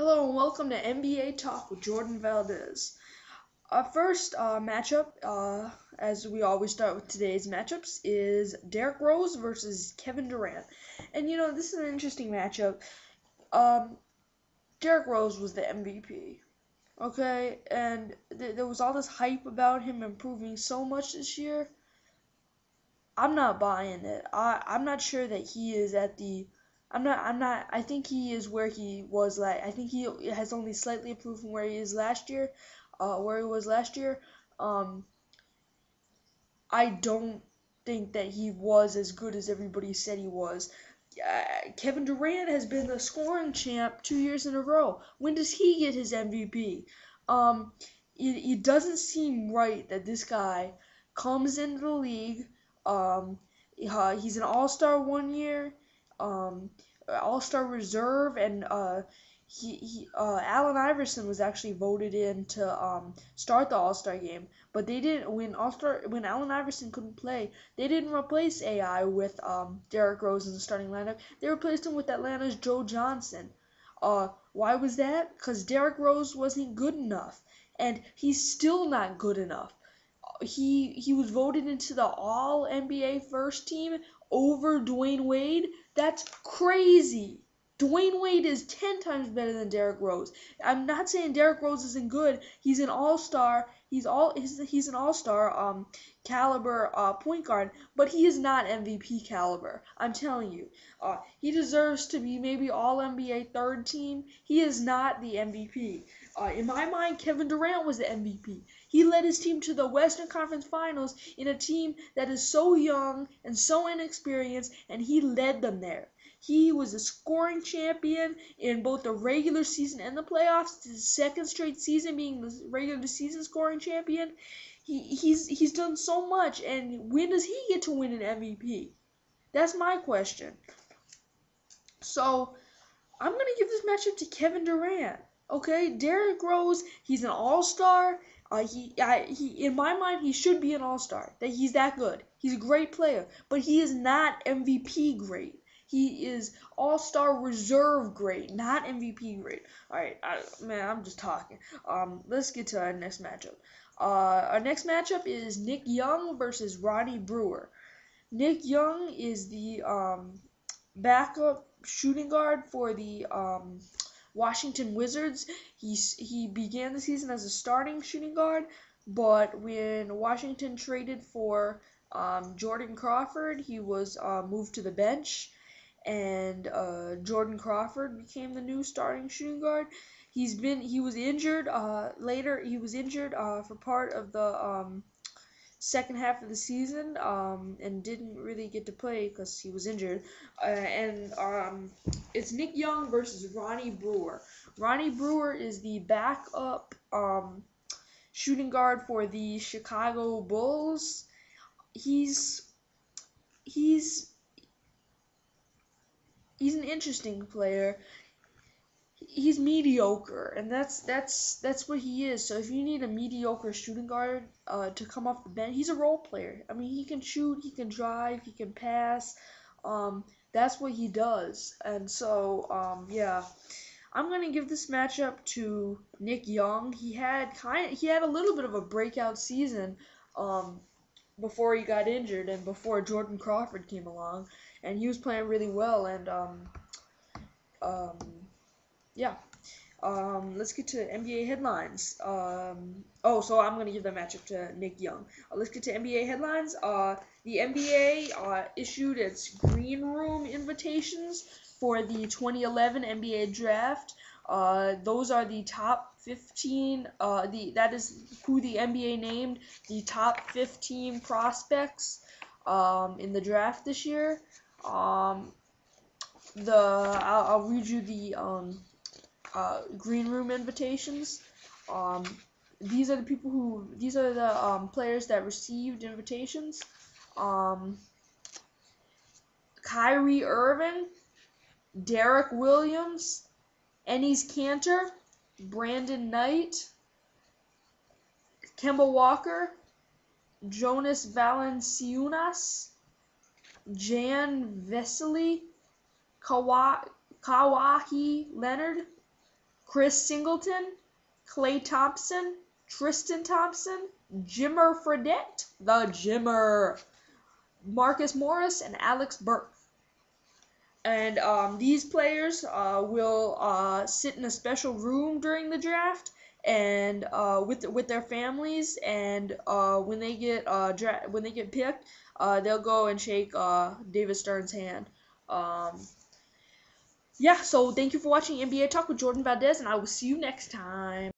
Hello and welcome to NBA Talk with Jordan Valdez. Our first matchup, as we always start with today's matchups, is Derrick Rose versus Kevin Durant. And this is an interesting matchup. Um, Derrick Rose was the MVP, okay? And there was all this hype about him improving so much this year. I'm not buying it. I'm not sure that he is at the I'm not I think he is where he was I think he has only slightly improved from where he is last year, where he was last year. Um I don't think that he was as good as everybody said he was. Kevin Durant has been the scoring champ 2 years in a row. When does he get his MVP? Um it doesn't seem right that this guy comes into the league. Um, he's an All-Star one year, um, All-Star reserve, and Allen Iverson was actually voted in to start the All-Star game, but they didn't when Allen Iverson couldn't play. They didn't replace AI with Derrick Rose in the starting lineup. They replaced him with Atlanta's Joe Johnson. Why was that? Because Derrick Rose wasn't good enough, and he's still not good enough. He was voted into the All NBA first team over Dwayne Wade. That's crazy. Dwayne Wade is 10 times better than Derrick Rose. I'm not saying Derrick Rose isn't good. He's an all-star. He's an all-star caliber point guard, but he is not MVP caliber. I'm telling you. He deserves to be maybe All NBA third team. He is not the MVP. In my mind, Kevin Durant was the MVP. He led his team to the Western Conference Finals in a team that is so young and so inexperienced, and he led them there. He was a scoring champion in both the regular season and the playoffs. His second straight season being the regular season scoring champion. He's done so much, and when does he get to win an MVP? That's my question. So I'm gonna give this matchup to Kevin Durant. Okay, Derrick Rose, he's an all-star. In my mind, he should be an all-star. That he's that good. He's a great player, but he is not MVP great. He is all-star reserve great, not MVP great. All right, man, I'm just talking. Let's get to our next matchup. Our next matchup is Nick Young versus Ronnie Brewer. Nick Young is the backup shooting guard for the Washington Wizards. He began the season as a starting shooting guard, but when Washington traded for Jordan Crawford, he was moved to the bench, and Jordan Crawford became the new starting shooting guard. He was injured later. He was injured for part of the second half of the season, and didn't really get to play because he was injured. And it's Nick Young versus Ronnie Brewer. Ronnie Brewer is the backup shooting guard for the Chicago Bulls. He's an interesting player. He's mediocre, and that's what he is. So if you need a mediocre shooting guard to come off the bench, he's a role player. I mean, he can shoot, he can drive, he can pass. That's what he does. And so yeah, I'm gonna give this matchup to Nick Young. He had a little bit of a breakout season before he got injured and before Jordan Crawford came along, and he was playing really well. And um, yeah. Let's get to NBA headlines. So I'm gonna give the matchup to Nick Young. Let's get to NBA headlines. The NBA issued its green room invitations for the 2011 NBA draft. Those are the top 15. That is who the NBA named the top 15 prospects in the draft this year. I'll read you the green room invitations. These are the players that received invitations. Kyrie Irving, Derek Williams, Enes Kanter, Brandon Knight, Kemba Walker, Jonas Valanciunas, Jan Vesely, Kawhi Leonard, Chris Singleton, Klay Thompson, Tristan Thompson, Jimmer Fredette, the Jimmer, Marcus Morris, and Alex Burke. And these players will sit in a special room during the draft and with their families. And when they get picked, they'll go and shake David Stern's hand. Yeah. So thank you for watching NBA Talk with Jordan Valdez, and I will see you next time.